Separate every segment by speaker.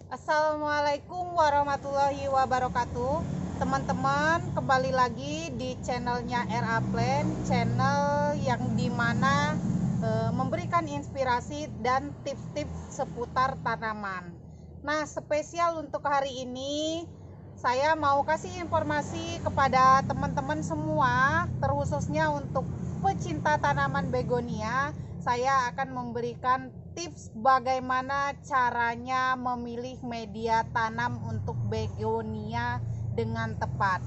Speaker 1: Assalamualaikum warahmatullahi wabarakatuh. Teman-teman, kembali lagi di channelnya RA Plan, channel yang dimana memberikan inspirasi dan tips-tips seputar tanaman. Nah, spesial untuk hari ini saya mau kasih informasi kepada teman-teman semua, terkhususnya untuk pecinta tanaman begonia. Saya akan memberikan tips bagaimana caranya memilih media tanam untuk begonia dengan tepat.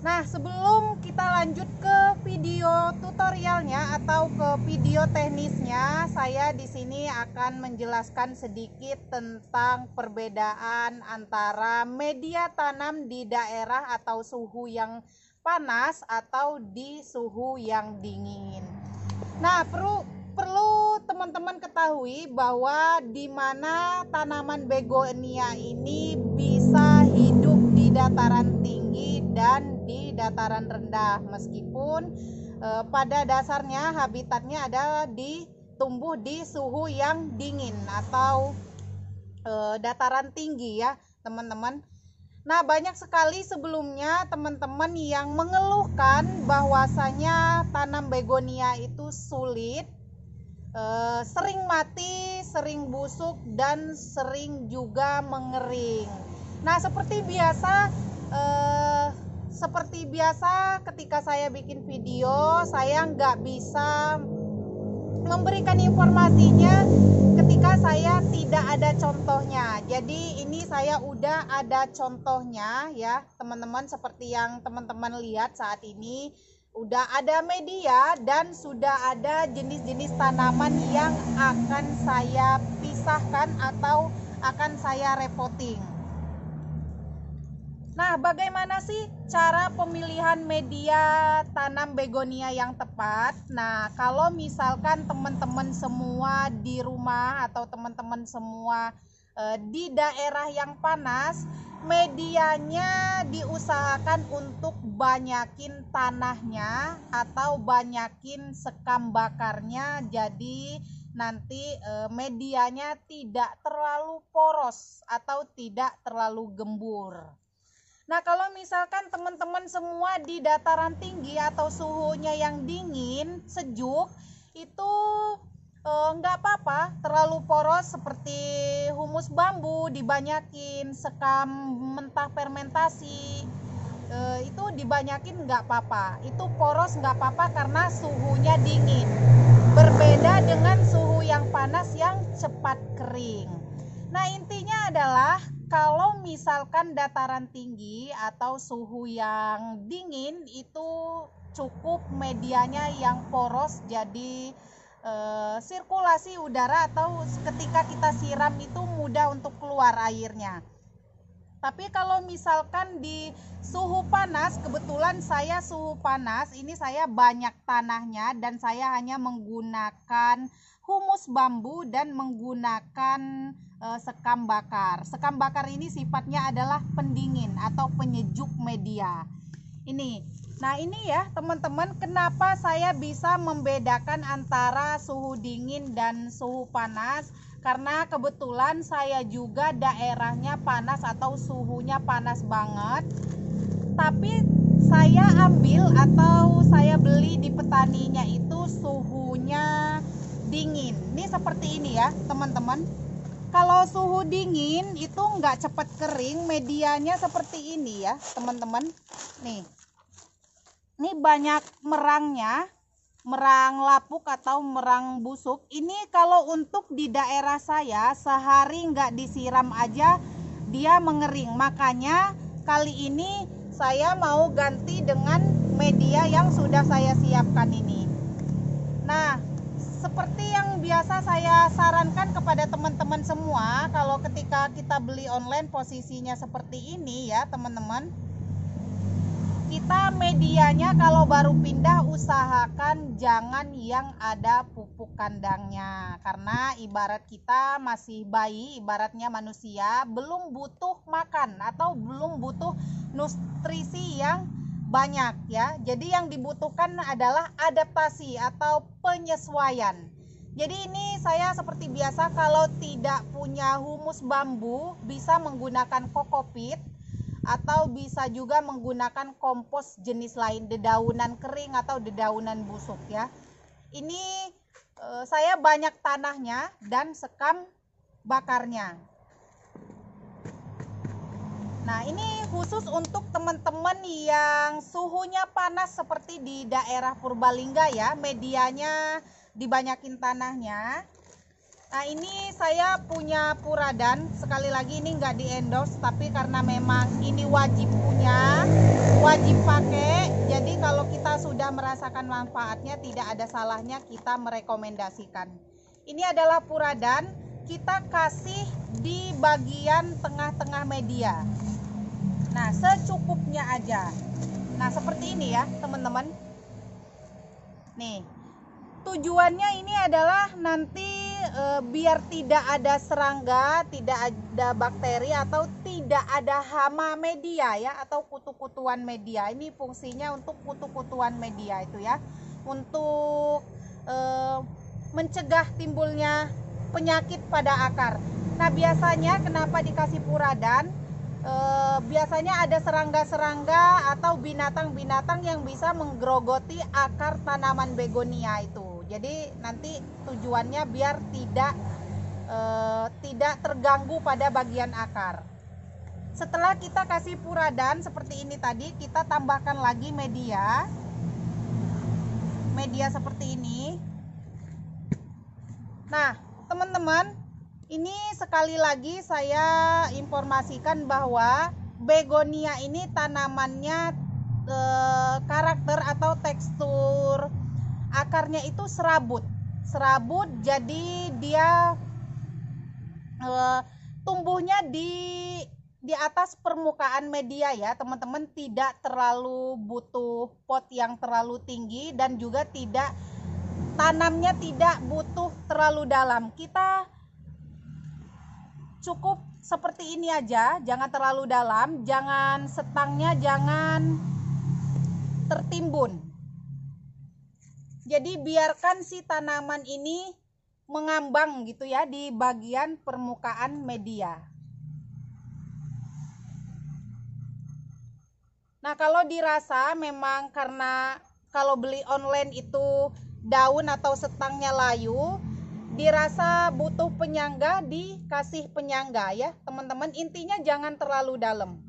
Speaker 1: Nah, sebelum kita lanjut ke video tutorialnya atau ke video teknisnya, saya di sini akan menjelaskan sedikit tentang perbedaan antara media tanam di daerah atau suhu yang panas atau di suhu yang dingin. Nah, perlu teman-teman ketahui bahwa di mana tanaman begonia ini bisa hidup di dataran tinggi dan di dataran rendah, meskipun pada dasarnya habitatnya adalah tumbuh di suhu yang dingin atau dataran tinggi ya, teman-teman. Nah, banyak sekali sebelumnya teman-teman yang mengeluhkan bahwasanya tanam begonia itu sulit, sering mati, sering busuk, dan sering juga mengering. Nah, seperti biasa ketika saya bikin video, saya nggak bisa memberikan informasinya ketika saya tidak ada contohnya. Jadi ini saya udah ada contohnya ya teman-teman, seperti yang teman-teman lihat saat ini udah ada media dan sudah ada jenis-jenis tanaman yang akan saya pisahkan atau akan saya reporting. Nah, bagaimana sih cara pemilihan media tanam begonia yang tepat? Nah, kalau misalkan teman-teman semua di rumah atau teman-teman semua di daerah yang panas, medianya diusahakan untuk banyakin tanahnya atau banyakin sekam bakarnya, jadi nanti medianya tidak terlalu poros atau tidak terlalu gembur. Nah, kalau misalkan teman-teman semua di dataran tinggi atau suhunya yang dingin, sejuk, itu nggak apa-apa, terlalu poros seperti humus bambu dibanyakin, sekam mentah fermentasi, itu dibanyakin nggak apa-apa. Itu poros nggak apa-apa karena suhunya dingin. Berbeda dengan suhu yang panas yang cepat kering. Nah, intinya adalah kalau misalkan dataran tinggi atau suhu yang dingin itu cukup medianya yang poros, jadi sirkulasi udara atau ketika kita siram itu mudah untuk keluar airnya. Tapi kalau misalkan di suhu panas, kebetulan saya suhu panas, ini saya banyak tanahnya dan saya hanya menggunakan humus bambu dan menggunakan sekam bakar. Sekam bakar ini sifatnya adalah pendingin atau penyejuk media. Nah ini ya teman-teman, kenapa saya bisa membedakan antara suhu dingin dan suhu panas. Karena kebetulan saya juga daerahnya panas atau suhunya panas banget. Tapi saya ambil atau saya beli di petaninya itu suhunya dingin. Ini seperti ini ya teman-teman. Kalau suhu dingin itu nggak cepat kering, medianya seperti ini ya teman-teman. Nih, ini banyak merangnya, merang lapuk atau merang busuk. Ini kalau untuk di daerah saya sehari nggak disiram aja dia mengering. Makanya kali ini saya mau ganti dengan media yang sudah saya siapkan ini. Nah, seperti yang biasa saya sarankan kepada teman-teman semua, kalau ketika kita beli online posisinya seperti ini ya teman-teman, kita medianya kalau baru pindah usahakan jangan yang ada pupuk kandangnya, karena ibarat kita masih bayi, ibaratnya manusia belum butuh makan atau belum butuh nutrisi yang banyak ya. Jadi yang dibutuhkan adalah adaptasi atau penyesuaian. Jadi ini saya seperti biasa, kalau tidak punya humus bambu bisa menggunakan kokopit atau bisa juga menggunakan kompos jenis lain, dedaunan kering atau dedaunan busuk ya. Ini saya banyak tanahnya dan sekam bakarnya. Nah, ini khusus untuk teman-teman yang suhunya panas seperti di daerah Purbalingga ya, medianya dibanyakin tanahnya. Nah, ini saya punya Puradan, sekali lagi ini nggak di endorse, tapi karena memang ini wajib punya, wajib pakai, jadi kalau kita sudah merasakan manfaatnya tidak ada salahnya kita merekomendasikan. Ini adalah Puradan, kita kasih di bagian tengah-tengah media. Nah, secukupnya aja. Nah, seperti ini ya teman-teman. Nih, tujuannya ini adalah nanti biar tidak ada serangga, tidak ada bakteri atau tidak ada hama media ya, atau kutu-kutuan media. Ini fungsinya untuk kutu-kutuan media itu ya, untuk mencegah timbulnya penyakit pada akar. Nah, biasanya kenapa dikasih Puradan? Biasanya ada serangga-serangga atau binatang-binatang yang bisa menggerogoti akar tanaman begonia itu. Jadi nanti tujuannya biar tidak terganggu pada bagian akar. Setelah kita kasih Puradan seperti ini tadi, kita tambahkan lagi media seperti ini. Nah, teman-teman, ini sekali lagi saya informasikan bahwa begonia ini tanamannya karakter atau tekstur akarnya itu serabut, jadi dia tumbuhnya di atas permukaan media ya teman-teman, tidak terlalu butuh pot yang terlalu tinggi dan juga tanamnya tidak butuh terlalu dalam. Kita cukup seperti ini aja, jangan terlalu dalam, jangan setangnya jangan tertimbun. Jadi biarkan si tanaman ini mengambang gitu ya di bagian permukaan media. Nah, kalau dirasa memang karena kalau beli online itu daun atau setangnya layu, dirasa butuh penyangga, dikasih penyangga ya teman-teman. Intinya jangan terlalu dalam.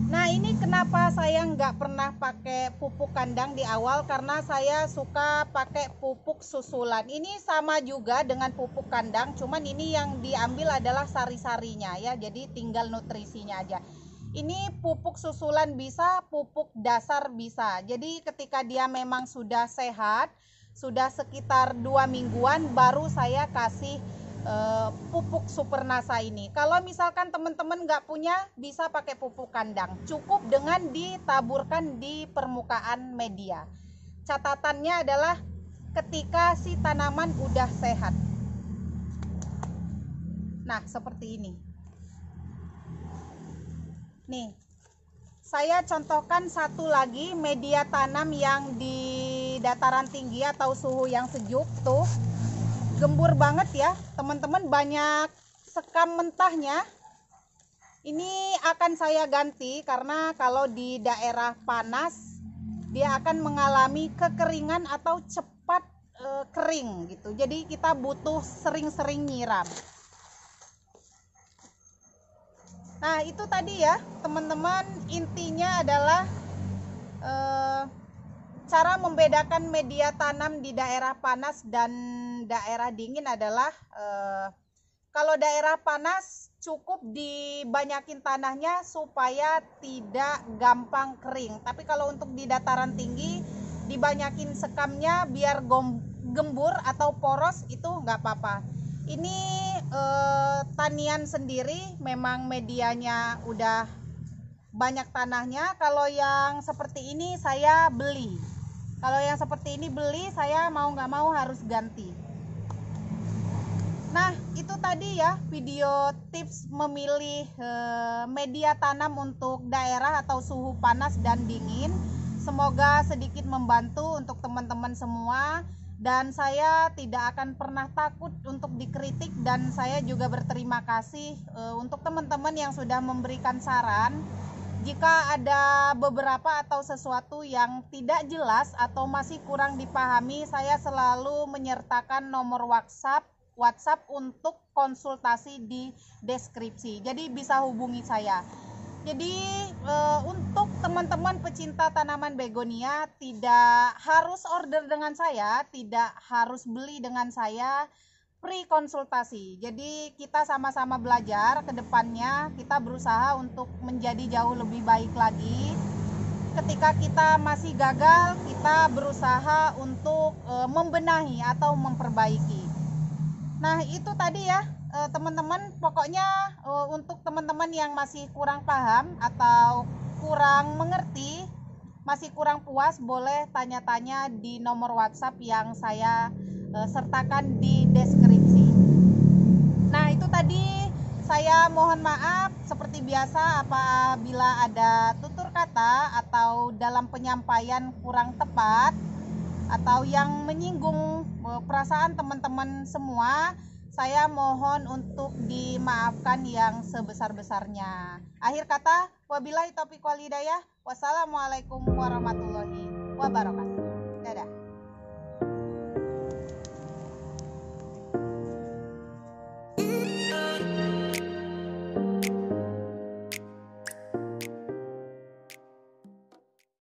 Speaker 1: Nah, ini kenapa saya nggak pernah pakai pupuk kandang di awal, karena saya suka pakai pupuk susulan. Ini sama juga dengan pupuk kandang, cuman ini yang diambil adalah sari-sarinya ya, jadi tinggal nutrisinya aja. Ini pupuk susulan bisa, pupuk dasar bisa. Jadi ketika dia memang sudah sehat, sudah sekitar 2 mingguan, baru saya kasih pupuk Supernasa ini. Kalau misalkan teman-teman nggak punya, bisa pakai pupuk kandang, cukup dengan ditaburkan di permukaan media. Catatannya adalah ketika si tanaman udah sehat. Nah, seperti ini. Nih, saya contohkan satu lagi media tanam yang di dataran tinggi atau suhu yang sejuk tuh. Gembur banget ya teman-teman, banyak sekam mentahnya. Ini akan saya ganti karena kalau di daerah panas dia akan mengalami kekeringan atau cepat kering gitu. Jadi kita butuh sering-sering nyiram. Nah, itu tadi ya teman-teman, intinya adalah cara membedakan media tanam di daerah panas dan daerah dingin adalah kalau daerah panas cukup dibanyakin tanahnya supaya tidak gampang kering. Tapi kalau untuk di dataran tinggi dibanyakin sekamnya biar gembur atau poros, itu nggak apa-apa. Ini tanian sendiri, memang medianya udah banyak tanahnya. Kalau yang seperti ini saya beli. Kalau yang seperti ini beli, saya mau nggak mau harus ganti. Nah, itu tadi ya video tips memilih media tanam untuk daerah atau suhu panas dan dingin. Semoga sedikit membantu untuk teman-teman semua. dan saya tidak akan pernah takut untuk dikritik, dan saya juga berterima kasih untuk teman-teman yang sudah memberikan saran. Jika ada beberapa atau sesuatu yang tidak jelas atau masih kurang dipahami, saya selalu menyertakan nomor WhatsApp untuk konsultasi di deskripsi. Jadi bisa hubungi saya. Jadi untuk teman-teman pecinta tanaman begonia, tidak harus order dengan saya, tidak harus beli dengan saya, free konsultasi. Jadi kita sama-sama belajar ke depannya, kita berusaha untuk menjadi jauh lebih baik lagi. Ketika kita masih gagal, kita berusaha untuk membenahi atau memperbaiki. Nah, itu tadi ya teman-teman, pokoknya untuk teman-teman yang masih kurang paham atau kurang mengerti, masih kurang puas, boleh tanya-tanya di nomor WhatsApp yang saya sertakan di deskripsi. Nah, itu tadi, saya mohon maaf seperti biasa apabila ada tutur kata atau dalam penyampaian kurang tepat atau yang menyinggung perasaan teman-teman semua. Saya mohon untuk dimaafkan yang sebesar-besarnya. Akhir kata, wabillahi taufiq wal hidayah. Wassalamualaikum warahmatullahi wabarakatuh.